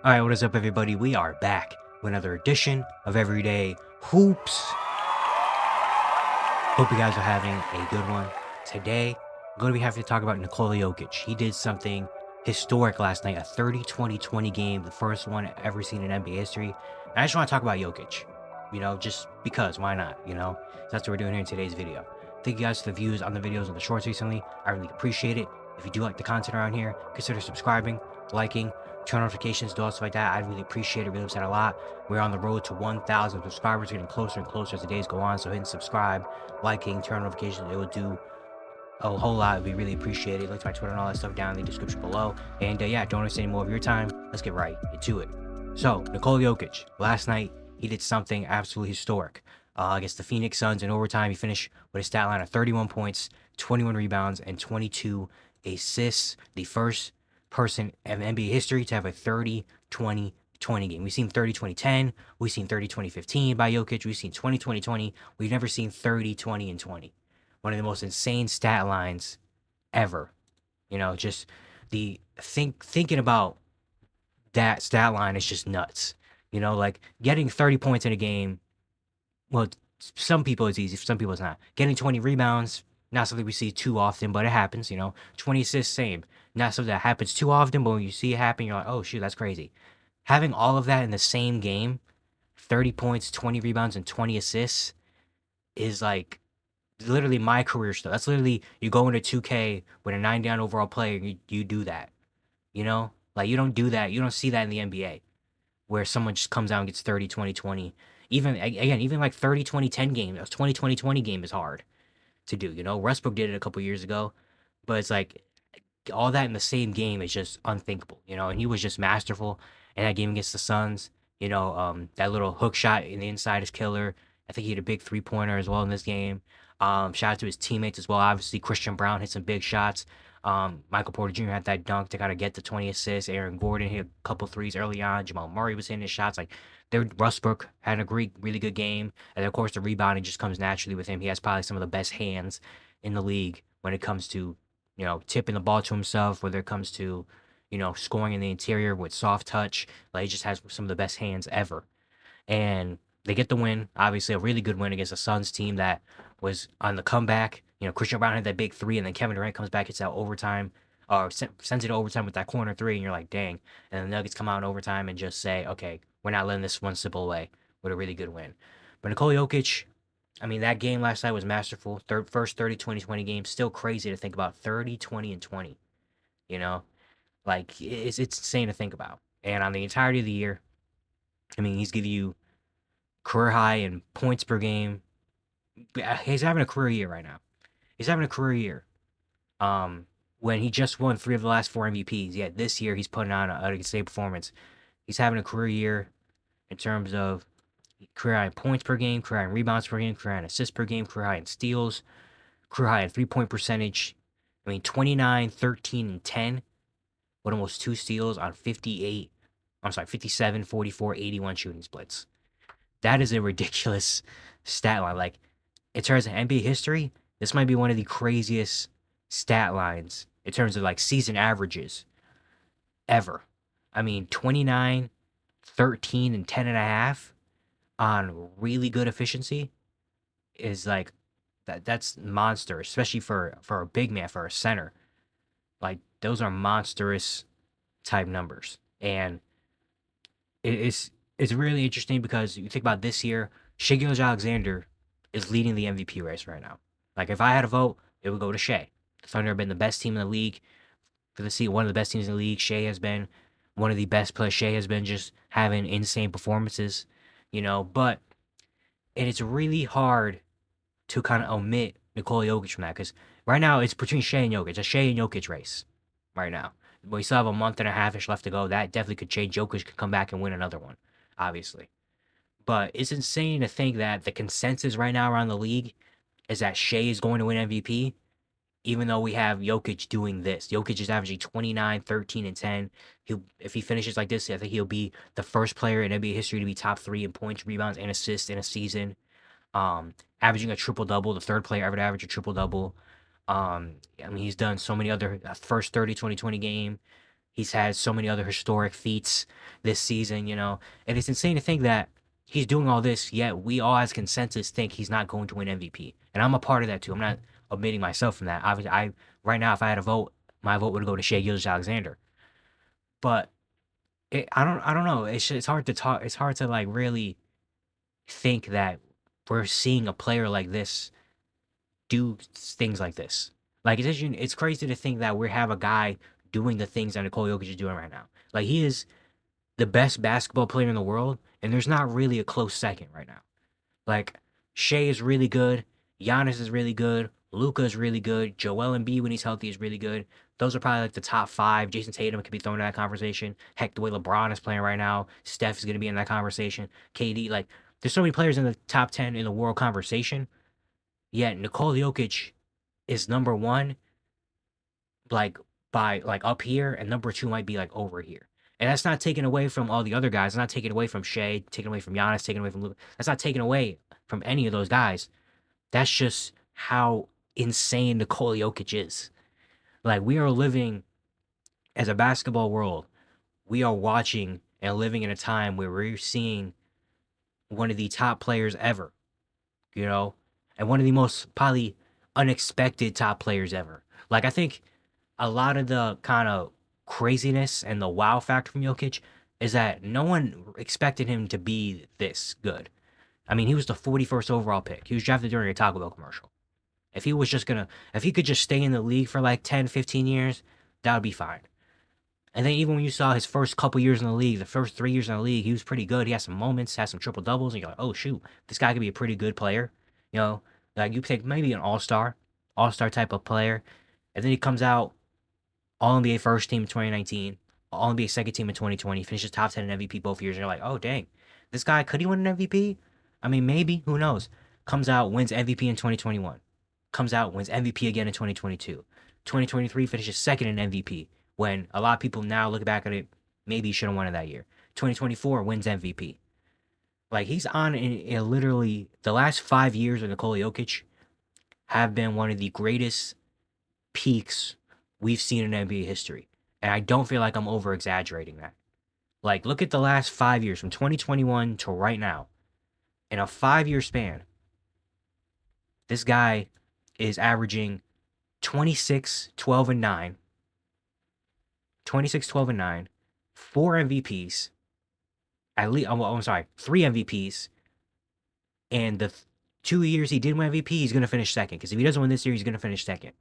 Alright, what is up everybody? We are back with another edition of Everyday Hoops. Hope you guys are having a good one. Today, I'm going to be having to talk about Nikola Jokic. He did something historic last night, a 30-20-20 game, the first one ever seen in NBA history. And I just want to talk about Jokic, just because, why not, So that's what we're doing here in today's video. Thank you guys for the views on the videos on the shorts recently. I really appreciate it. If you do like the content around here, consider subscribing, liking, turn notifications, do all stuff like that. I'd really appreciate it. Really upset a lot. We're on the road to 1,000 subscribers, getting closer and closer as the days go on. So hitting subscribe, liking, turn notifications, it will do a whole lot. We really appreciate it. Link to my Twitter and all that stuff down in the description below. And yeah, don't waste any more of your time. Let's get right into it. So Nikola Jokic, last night he did something absolutely historic against the Phoenix Suns in overtime. He finished with a stat line of 31 points, 21 rebounds, and 22 assists. The first person in NBA history to have a 30-20-20 game. We've seen 30-20-10. We've seen 30-20-15 by Jokic. We've seen 20-20-20. We've never seen 30-20 and 20. One of the most insane stat lines ever. Just the thinking about that stat line is just nuts. Like getting 30 points in a game. Well, some people it's easy, for some people it's not. Getting 20 rebounds, not something we see too often, but it happens. 20 assists, same. Not something that happens too often, but when you see it happen, you're like, oh shoot, that's crazy. Having all of that in the same game, 30 points, 20 rebounds, and 20 assists, is like literally my career stuff. That's literally you go into 2K with a 9 down overall player, and you do that. Like you don't do that. You don't see that in the NBA where someone just comes out and gets 30, 20, 20. Even like 30, 20, 10 game, a 20, 20, 20 game is hard to do. Westbrook did it a couple years ago, but it's like all that in the same game is just unthinkable, and he was just masterful in that game against the Suns. That little hook shot in the inside is killer. I think he had a big 3-pointer as well in this game. Shout out to his teammates as well. Obviously, Christian Brown hit some big shots. Michael Porter Jr. had that dunk to kind of get the 20 assists. Aaron Gordon hit a couple threes early on. Jamal Murray was hitting his shots. Like, Westbrook had a really good game. And of course, the rebounding just comes naturally with him. He has probably some of the best hands in the league when it comes to, tipping the ball to himself, whether it comes to, scoring in the interior with soft touch. Like, he just has some of the best hands ever. And they get the win. Obviously, a really good win against a Suns team that was on the comeback. Christian Brown had that big three, and then Kevin Durant comes back, hits that overtime, or sends it to overtime with that corner three, and you're like, dang. And the Nuggets come out in overtime and just say, okay, we're not letting this one slip away with a really good win. But Nikola Jokic, I mean, that game last night was masterful. First 30-20-20 game. Still crazy to think about 30, 20, and 20. Like, it's insane to think about. And on the entirety of the year, I mean, he's giving you career high in points per game. He's having a career year right now. He's having a career year. When he just won 3 of the last 4 MVPs. Yet this year he's putting on a insane performance. He's having a career year in terms of career high in points per game, career high in rebounds per game, career high in assists per game, career high in steals, career high in 3-point percentage. I mean, 29, 13, and 10 with almost 2 steals on 57, 44, 81 shooting splits. That is a ridiculous stat line. Like, in terms of NBA history, this might be one of the craziest stat lines in terms of like season averages ever. I mean, 29, 13, and 10.5 on really good efficiency is like that's monster, especially for a big man, for a center. Like, those are monstrous type numbers. And it's really interesting because you think about this year, Shai Gilgeous-Alexander is leading the MVP race right now. Like, if I had a vote, it would go to Shai. The Thunder have been the best team in the league for the season, one of the best teams in the league. Shai has been one of the best players. Shai has been just having insane performances, but it's really hard to kind of omit Nikola Jokic from that because right now it's between Shai and Jokic. It's a Shai and Jokic race right now. But we still have a month and a half-ish left to go. That definitely could change. Jokic could come back and win another one, obviously. But it's insane to think that the consensus right now around the league is that Shai is going to win MVP, even though we have Jokic doing this. Jokic is averaging 29, 13, and 10. If he finishes like this, I think he'll be the first player in NBA history to be top 3 in points, rebounds, and assists in a season. Averaging a triple-double, the third player ever to average a triple-double. I mean, he's done so many other first 30-20-20 game. He's had so many other historic feats this season, and it's insane to think that he's doing all this, yet we all as consensus think he's not going to win MVP. And I'm a part of that too. I'm not omitting myself from that. Obviously, right now, if I had a vote, my vote would go to Shea Gilgeous-Alexander. But I don't know. It's hard to talk. It's hard to like really think that we're seeing a player like this do things like this. Like it's crazy to think that we have a guy doing the things that Nikola Jokic is doing right now. Like he is the best basketball player in the world, and there's not really a close second right now. Like Shea is really good, Giannis is really good, Luka is really good, Joel Embiid when he's healthy is really good. Those are probably like the top five. Jason Tatum could be thrown in that conversation. Heck, the way LeBron is playing right now, Steph is going to be in that conversation. KD, like there's so many players in the top 10 in the world conversation. Yet Nikola Jokic is number one, like by like up here, and number two might be like over here. And that's not taken away from all the other guys. It's not taken away from Shea, taken away from Giannis, taken away from Luka. That's not taken away from any of those guys. That's just how insane Nikola Jokic is. Like we are living as a basketball world. We are watching and living in a time where we're seeing one of the top players ever, you know, and one of the most probably unexpected top players ever. Like I think a lot of the kind of craziness and the wow factor from Jokic is that no one expected him to be this good. I mean, he was the 41st overall pick. He was drafted during a Taco Bell commercial. If he could just stay in the league for like 10, 15 years, that would be fine. And then even when you saw his first couple years in the league, the first 3 years in the league, he was pretty good. He had some moments, had some triple doubles, and you're like, oh shoot, this guy could be a pretty good player. You know, like you take maybe an all-star type of player, and then he comes out all NBA first team in 2019, all NBA second team in 2020, finishes top 10 in MVP both years, and you're like, oh dang, this guy could he win an MVP? I mean, maybe, who knows? Comes out, wins MVP in 2021. Comes out, wins MVP again in 2022. 2023 finishes second in MVP when a lot of people now look back at it, maybe he should have won it that year. 2024 wins MVP. Like he's on in literally the last 5 years of Nikola Jokic have been one of the greatest peaks we've seen in NBA history. And I don't feel like I'm over exaggerating that. Like, look at the last 5 years from 2021 to right now. In a 5 year span, this guy is averaging 26, 12, and 9. 26, 12, and 9. 4 MVPs. At least, I'm sorry, 3 MVPs. And the 2 years he did win MVP, he's going to finish second. Because if he doesn't win this year, he's going to finish second.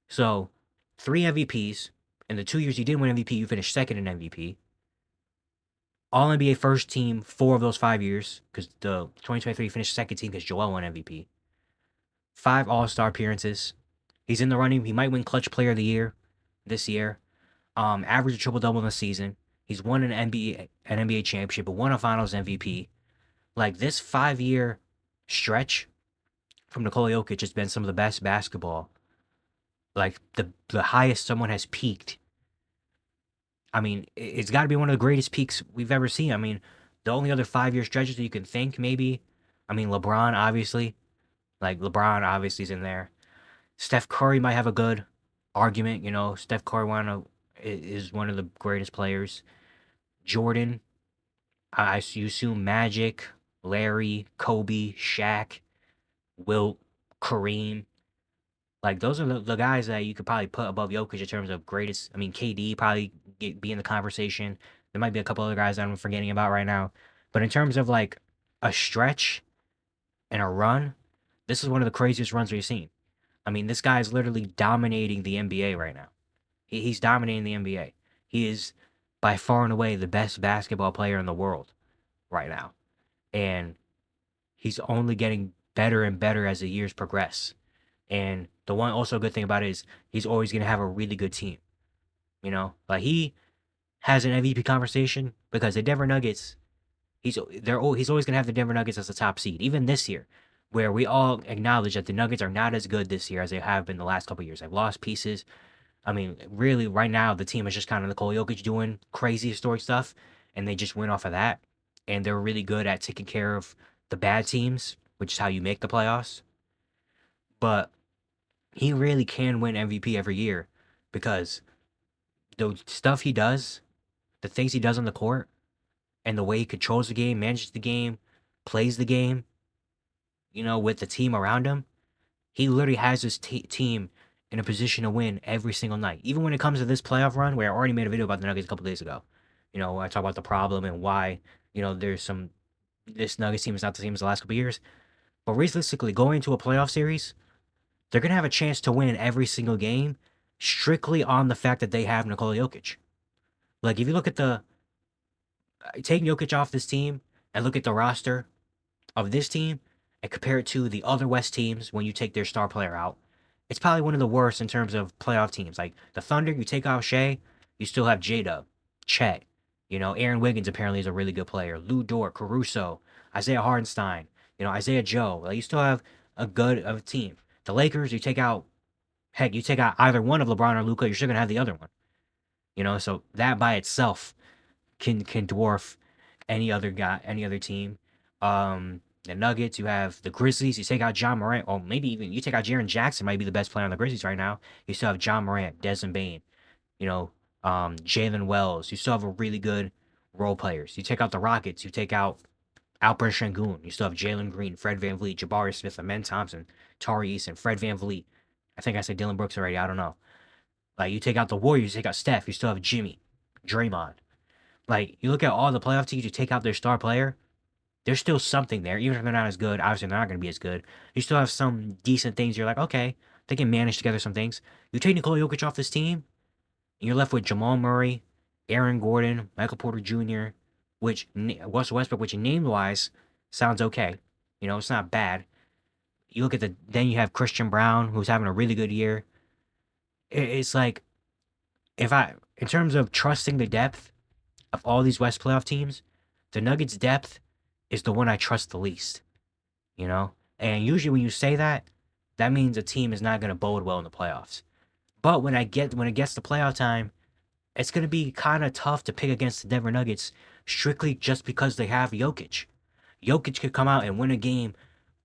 So, 3 MVPs. In the 2 years he did win MVP, you finished second in MVP. All NBA first team 4 of those 5 years. Because the 2023 finished second team because Joel won MVP. 5 All-Star appearances. He's in the running. He might win Clutch Player of the Year this year. Average a triple-double in the season. He's won an NBA championship, but won a Finals MVP. Like, this 5-year stretch from Nikola Jokic has been some of the best basketball. Like, the highest someone has peaked. I mean, it's got to be one of the greatest peaks we've ever seen. I mean, the only other 5-year stretches that you can think, maybe. I mean, LeBron, obviously. Like, LeBron obviously is in there. Steph Curry might have a good argument. You know, Steph Curry is one of the greatest players. Jordan, you assume Magic, Larry, Kobe, Shaq, Wilt, Kareem. Like, those are the guys that you could probably put above Jokic in terms of greatest. I mean, KD probably be in the conversation. There might be a couple other guys that I'm forgetting about right now. But in terms of, like, a stretch and a run, this is one of the craziest runs we've seen. I mean, this guy is literally dominating the NBA right now. He's dominating the NBA. He is by far and away the best basketball player in the world right now. And he's only getting better and better as the years progress. And the one also good thing about it is he's always going to have a really good team. You know, like he has an MVP conversation because the Denver Nuggets, he's always going to have the Denver Nuggets as the top seed, even this year, where we all acknowledge that the Nuggets are not as good this year as they have been the last couple of years. They've lost pieces. I mean, really, right now, the team is just kind of Nikola Jokic doing crazy historic stuff, and they just went off of that. And they're really good at taking care of the bad teams, which is how you make the playoffs. But he really can win MVP every year because the stuff he does, the things he does on the court, and the way he controls the game, manages the game, plays the game, with the team around him, he literally has his team in a position to win every single night. Even when it comes to this playoff run, where I already made a video about the Nuggets a couple days ago. I talk about the problem and why, there's this Nuggets team is not the same as the last couple years. But realistically, going into a playoff series, they're going to have a chance to win in every single game strictly on the fact that they have Nikola Jokic. Like, if you look at take Jokic off this team and look at the roster of this team and compare it to the other West teams when you take their star player out, it's probably one of the worst in terms of playoff teams. Like the Thunder, you take out Shea, you still have J-Dub, Chet, Aaron Wiggins apparently is a really good player, Lou Dort, Caruso, Isaiah Hardenstein, Isaiah Joe. Like, you still have a good of a team. The Lakers, you take out either one of LeBron or Luka, you're still gonna have the other one. So that by itself can dwarf any other team. The Nuggets, you have the Grizzlies, you take out John Morant, or maybe even you take out Jaren Jackson, might be the best player on the Grizzlies right now. You still have John Morant, Desmond Bane, Jalen Wells. You still have a really good role players. You take out the Rockets, you take out Alperen Sengun. You still have Jalen Green, Fred VanVleet, Jabari Smith, Amen Thompson, Tari Eason, Fred VanVleet. I think I said Dylan Brooks already. I don't know. Like, you take out the Warriors, you take out Steph. You still have Jimmy, Draymond. Like, you look at all the playoff teams, you take out their star player, there's still something there. Even if they're not as good, obviously they're not going to be as good. You still have some decent things. You're like, okay, they can manage together some things. You take Nikola Jokic off this team, and you're left with Jamal Murray, Aaron Gordon, Michael Porter Jr., Russell Westbrook, which name-wise sounds okay. It's not bad. You look at then you have Christian Brown, who's having a really good year. It's like, in terms of trusting the depth of all these West playoff teams, the Nuggets' depth is the one I trust the least. And usually when you say that, that means a team is not going to bode well in the playoffs. But when it gets to playoff time, it's going to be kind of tough to pick against the Denver Nuggets strictly just because they have Jokic. Jokic could come out and win a game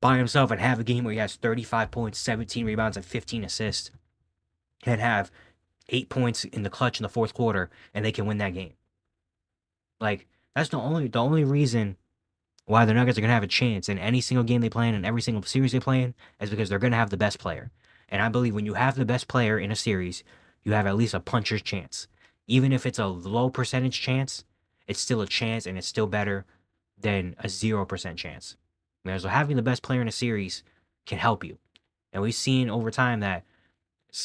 by himself and have a game where he has 35 points, 17 rebounds, and 15 assists, and have 8 points in the clutch in the fourth quarter, and they can win that game. Like, that's the only reason why the Nuggets are going to have a chance in any single game they play in and every single series they play in is because they're going to have the best player. And I believe when you have the best player in a series, you have at least a puncher's chance. Even if it's a low percentage chance, it's still a chance, and it's still better than a 0% chance. So having the best player in a series can help you. And we've seen over time that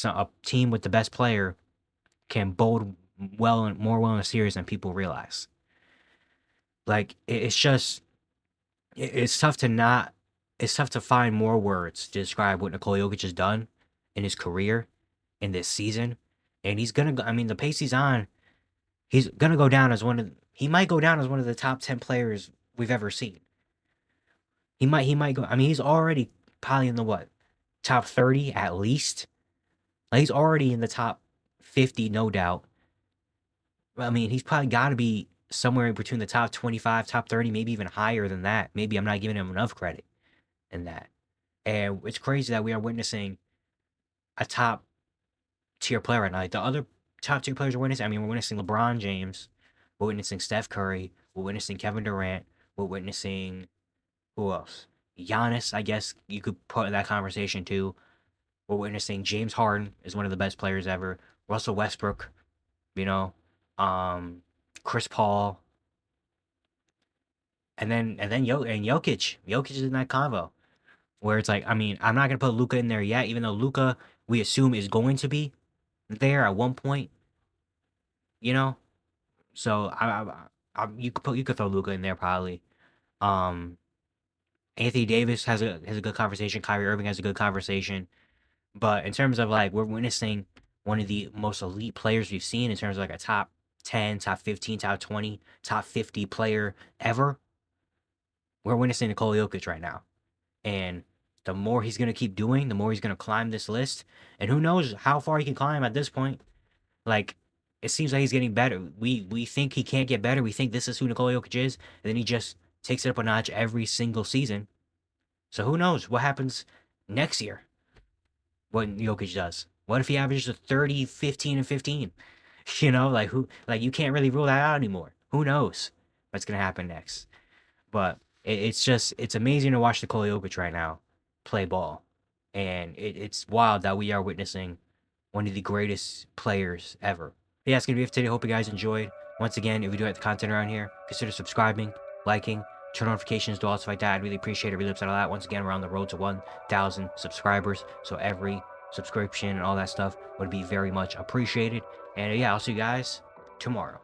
a team with the best player can bode more well in a series than people realize. Like, it's tough to find more words to describe what Nikola Jokic has done in his career in this season. And he's gonna go, the pace he's on, he's gonna go down as he might go down as one of the top 10 players we've ever seen. He might go, he's already probably in the top 30 at least. Like, he's already in the top 50, no doubt. He's probably got to be somewhere between the top 25, top 30, maybe even higher than that. Maybe I'm not giving him enough credit in that. And it's crazy that we are witnessing a top tier player right now. Like, the other top tier players are witnessing. We're witnessing LeBron James. We're witnessing Steph Curry. We're witnessing Kevin Durant. We're witnessing, who else? Giannis, I guess you could put in that conversation too. We're witnessing James Harden is one of the best players ever. Russell Westbrook, Chris Paul, and then Jokic. Jokic is in that convo where it's like, I'm not gonna put Luka in there yet, even though Luka we assume is going to be there at one point. So you could throw Luka in there probably. Anthony Davis has a good conversation. Kyrie Irving has a good conversation. But in terms of, like, we're witnessing one of the most elite players we've seen in terms of, like, a top 10, top 15, top 20, top 50 player ever. We're witnessing Nikola Jokic right now. And the more he's going to keep doing, the more he's going to climb this list. And who knows how far he can climb at this point. Like, it seems like he's getting better. We think he can't get better. We think this is who Nikola Jokic is. And then he just takes it up a notch every single season. So who knows what happens next year, what Jokic does. What if he averages a 30, 15, and 15? You know, like you can't really rule that out anymore. Who knows what's gonna happen next? But it's amazing to watch Nikola Jokic right now play ball, and it's wild that we are witnessing one of the greatest players ever. But yeah, it's gonna be it for today. Hope you guys enjoyed. Once again, if you do like the content around here, consider subscribing, liking, turn notifications, do all stuff like that. I'd really appreciate it. Really upset all that. Once again, we're on the road to 1,000 subscribers, so every subscription and all that stuff would be very much appreciated. And yeah, I'll see you guys tomorrow.